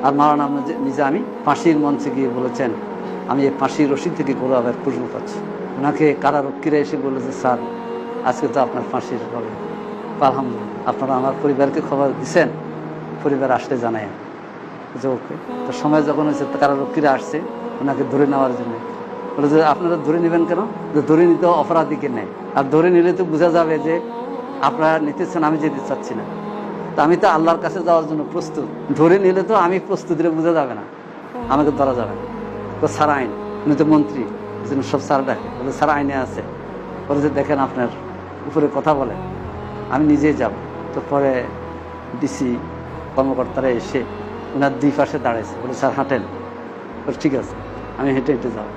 আর মাওলানা নিজামী ফাঁসির মঞ্চে গিয়ে বলেছেন, আমি এই ফাঁসির রশি থেকে গোলাপের খুশবু পাচ্ছি। ওনাকে কারারক্ষীরা এসে বলে যে স্যার আজকে তো আপনার ফাঁসির হবে। আলহামদুলিল্লাহ, আপনারা আমার পরিবারকে খবর দিচ্ছেন, পরিবার আসলে জানায় যে ওকে। তো সময় যখন হয়েছে কারারক্ষীরা আসছে ওনাকে ধরে নেওয়ার জন্য, বলে যে আপনারা ধরে নেবেন কেন? যে ধরে নিতে অপরাধীকে নেয়, আর ধরে নিলে তো বোঝা যাবে যে আপনারা নিতেছেন, আমি যেতে চাচ্ছি না। তো আমি তো আল্লাহর কাছে যাওয়ার জন্য প্রস্তুত, ধরে নিলে তো আমি প্রস্তুত দিলে বোঝা যাবে না, আমাকে ধরা যাবে না। তো স্যার আইন, উনি তো মন্ত্রী, এই জন্য সব স্যার ডাকে, বলে স্যার আইনে আছে। বলে যে দেখেন আপনার উপরে কথা বলে, আমি নিজেই যাব। তো পরে ডিসি কর্মকর্তারা এসে ওনার দুই পাশে দাঁড়াইছে, বলে স্যার হাঁটেন। বলে ঠিক আছে, আমি হেঁটে হেঁটে যাব।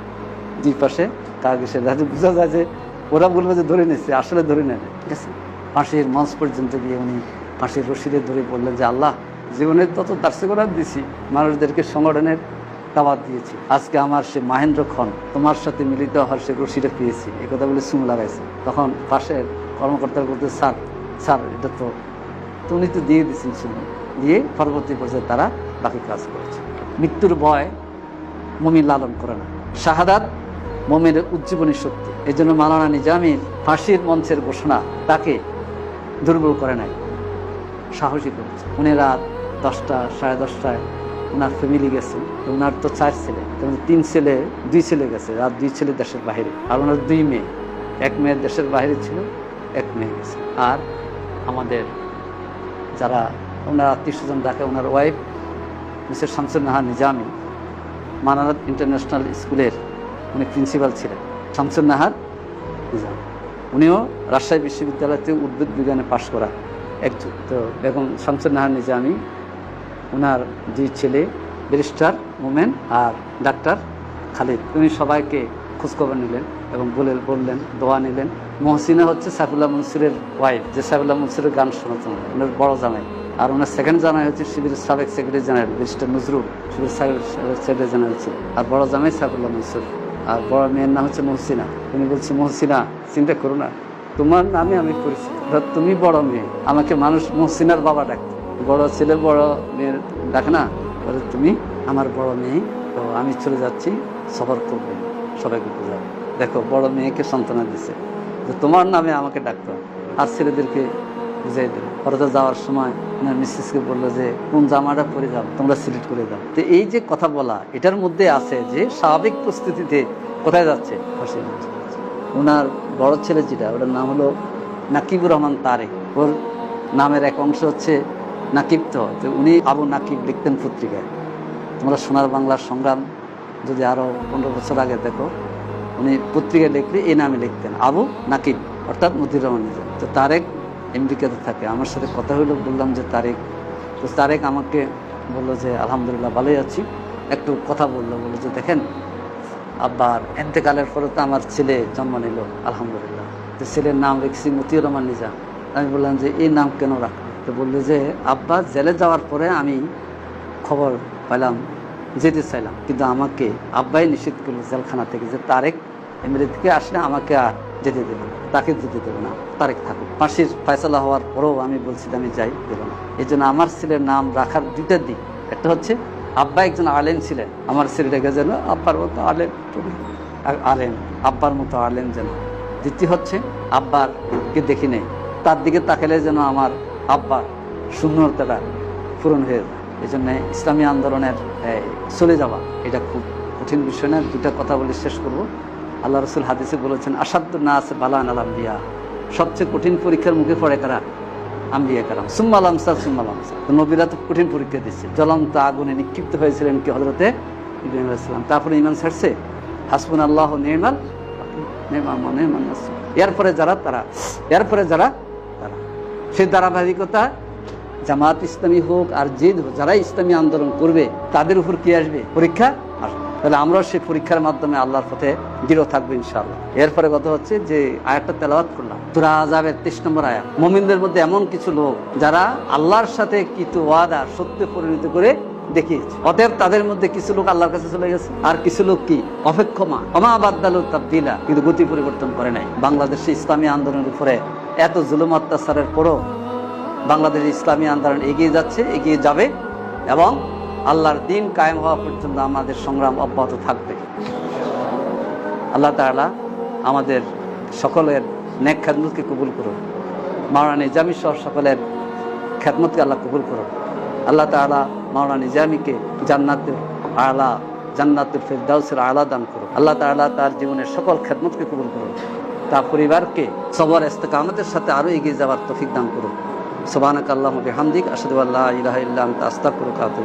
দুই পাশে কাগজে যাতে বোঝা যায় যে ওরা বলবে যে ধরে নিচ্ছে, আসলে ধরে নেয়, ঠিক আছে। ফাঁসির মঞ্চ পর্যন্ত গিয়ে উনি ফাঁসির রশিদে ধরে বললেন যে আল্লাহ, জীবনের তত দার্সে করার দিছি, মানুষদেরকে সংগঠনের দাওয়াত দিয়েছি, আজকে আমার সে মাহেন্দ্র খন তোমার সাথে মিলিত হওয়ার সে রশিদে পেয়েছি, এই কথা বলে চুমু লাগাইছে। তখন পাশের কর্মকর্তারা বলতে স্যার স্যার এটা তো উনি তো দিয়ে দিয়েছেন চুমু দিয়ে। পরবর্তী পর্যায়ে তারা বাকি কাজ করেছে। মৃত্যুর ভয় মুমিন লালন করে না, শাহাদাত মুমিনের উজ্জীবনী শক্তি। এই জন্য মাওলানা নিজামীর ফাঁসির মঞ্চের ঘোষণা তাকে দুর্বল করে নাই, সাহসী করেছে। উনি রাত 10টা সাড়ে 10টায় ওনার ফ্যামিলি গেছে। ওনার তো 4 ছেলে, 3 ছেলে 2 ছেলে গেছে, আর 2 ছেলে দেশের বাইরে, আর ওনার 2 মেয়ে, 1 মেয়ে দেশের বাইরে ছিল, 1 মেয়ে গেছে। আর আমাদের যারা ওনার আত্মীয়স্বজন ডাকে, ওনার wife Mrs Shamsun Nahar Nizami Manarat international স্কুলের উনি প্রিন্সিপাল ছিলেন, শামসুন নাহার নিজামী। উনিও রাজশাহী বিশ্ববিদ্যালয়তে উদ্ভিদ বিজ্ঞানে পাশ করা একজন। তো বেগম শামসুন নাহার নিজামী, ওনার 2 ছেলে ব্যারিস্টার মোমেন আর ডাক্তার খালিদ। উনি সবাইকে খোঁজখবর নিলেন এবং বললেন, দোয়া নিলেন। মহসিনা হচ্ছে সাইফুল্লাহ মনসুরের ওয়াইফ, যে সাইফুল্লাহ মনসুরের গান শোনাতেন, ওনার বড় জামাই। আর ওনার সেকেন্ড জামাই হচ্ছে শিবিরের সাবেক সেক্রেটারি জেনারেল ব্যারিস্টার নজরুল, শিবির সেক্রেটারি জেনারেল ছিল। আর বড় জামাই সাইফুল্লাহ মনসুর, আর বড় মেয়ের নাম হচ্ছে মহসিনা। উনি বলছে, মহসিনা চিন্তা করো না, তোমার নামে আমি করেছি, তুমি বড় মেয়ে, আমাকে মানুষ মহসিনার বাবা ডাকতো। বড় ছেলে বড় মেয়ের ডাকে না, বলে তুমি আমার বড় মেয়ে, তো আমি চলে যাচ্ছি, সবার করবে, সবাইকে বোঝাবে। দেখো বড় মেয়েকে সান্ত্বনা দিচ্ছে যে তোমার নামে আমাকে ডাকতো, আর ছেলেদেরকে বুঝাই দিল। পরে যাওয়ার সময় ওনার মিসেসকে বললো যে কোন জামাটা পরে যাও, তোমরা সিলেক্ট করে দাও। তো এই যে কথা বলা, এটার মধ্যে আছে যে স্বাভাবিক প্রস্তুতিতে কোথায় যাচ্ছে, ফাঁসির মঞ্চে। ওনার বড় ছেলে যেটা, ওটার নাম হলো নাকিবুর রহমান তারেক। ওর নামের এক অংশ হচ্ছে নাকিব। তো উনি আবু নাকিব লিখতেন পত্রিকায়। তোমরা সোনার বাংলার সংগ্রাম যদি আরও 15 বছর আগে দেখো, উনি পত্রিকায় লিখলে এই নামে লিখতেন, আবু নাকিব, অর্থাৎ মতিউর রহমান নিজামী। তো তারেক আমেরিকাতে থাকে, আমার সাথে কথা হইলো, বললাম যে তারেক। তো তারেক আমাকে বললো যে আলহামদুলিল্লাহ ভালোই আছি। একটু কথা বললো যে দেখেন আব্বার এতেকালের পরে তো আমার ছেলে জন্ম নিল, আলহামদুলিল্লাহ। তো ছেলের নাম রেখেছি মতিউর রহমান নিজাম। আমি বললাম যে এই নাম কেন রাখলো? তো বললো যে আব্বা জেলে যাওয়ার পরে আমি খবর পেলাম, যেতে চাইলাম, কিন্তু আমাকে আব্বাই নিষেধ করলো জেলখানা থেকে যে তারেক আমেরিকা থেকে আসলে আমাকে আর যেতে দেবে না, তাকে যেতে দেবে না, তারেক থাকুক। ফাঁসির ফয়সালা হওয়ার পরেও আমি বলছি আমি যাই, দেবে না। এই জন্য আমার ছেলের নাম রাখার 2টা দিক। একটা হচ্ছে আব্বা একজন আলেম ছিলেন, আমার ছেলেটাকে যেন আব্বার মতো আলেম আব্বার মতো আলেম যেন। দ্বিতীয় হচ্ছে আব্বারকে দেখি নেই, তার দিকে তাকালে যেন আমার আব্বার শূন্যতাটা পূরণ হয়ে যায়। এই জন্য ইসলামী আন্দোলনের চলে যাওয়া এটা খুব কঠিন বিষয় না। 2টা কথা বলে শেষ করব। আল্লাহ রসুল হাদিসে বলেছেন, আসাদুন নাস বালান আল আম্বিয়া, সবচেয়ে কঠিন পরীক্ষার মুখে পড়ে কারা? আম্বিয়া কারাম। সুম্মা আল আমসাল সুম্মা আল আমসাল। তো নবীরা তো কঠিন পরীক্ষা দিচ্ছে, জ্বলন্ত আগুনে নিক্ষিপ্ত হয়েছিলেন কি হযরতে ইব্রাহিম আলাইহিস সালাম। তারপরে ঈমান ছাড়ছে, হাসবুনাল্লাহু নি'মাল নাসির। এরপরে যারা তারা সেই ধারাবাহিকতা জামাত ইসলামী হোক আর জিদ হোক, যারা ইসলামী আন্দোলন করবে তাদের উপর কি আসবে? পরীক্ষা আসবে। তাহলে আমরাও সেই পরীক্ষার মাধ্যমে আল্লাহর পথে দৃঢ় থাকবো ইনশাআল্লাহ। এরপরে কথা হচ্ছে যে আয়াতটা তেলাওয়াত করলাম, সূরা আযাবের 23 নম্বর আয়াত। মুমিনদের মধ্যে এমন কিছু লোক যারা আল্লাহর সাথে কৃত ওয়াদা সত্যে পরিণত করে দেখিয়েছে। অতএব তাদের মধ্যে কিছু লোক আল্লাহর কাছে চলে গেছে, আর কিছু লোক কি অপেক্ষমা ওমা বাদদালু তাবদীলা, কিন্তু গতি পরিবর্তন করে নাই। বাংলাদেশে ইসলামী আন্দোলনের উপরে এত জুলুম অত্যাচারের পরও বাংলাদেশের ইসলামী আন্দোলন এগিয়ে যাচ্ছে, এগিয়ে যাবে এবং আল্লাহর দিন কায়েম হওয়া পর্যন্ত আমাদের সংগ্রাম অব্যাহত থাকবে। আল্লাহ তাআলা আমাদের সকলের নেক খেদমতকে কবুল করুন। মাওলানা নিজামী সহ সকলের খেদমতকে আল্লাহ কবুল করুন। আল্লাহ তাআলা মাওলানা নিজামীকে জান্নাতুল আলা, জান্নাতুল ফিরদাউসের আলা দান করুন। আল্লাহ তাআলা তার জীবনের সকল খেদমতকে কবুল করুন। তার পরিবারকে সবর ইস্তেকামতের সাথে আরও এগিয়ে যাওয়ার তৌফিক দান করুন। সুবহানাকাল্লাহুম্মা বিহামদিক আশহাদু আল্লা ইলাহা ইল্লা আনতা আস্তাগফিরুকা ওয়া আতুবু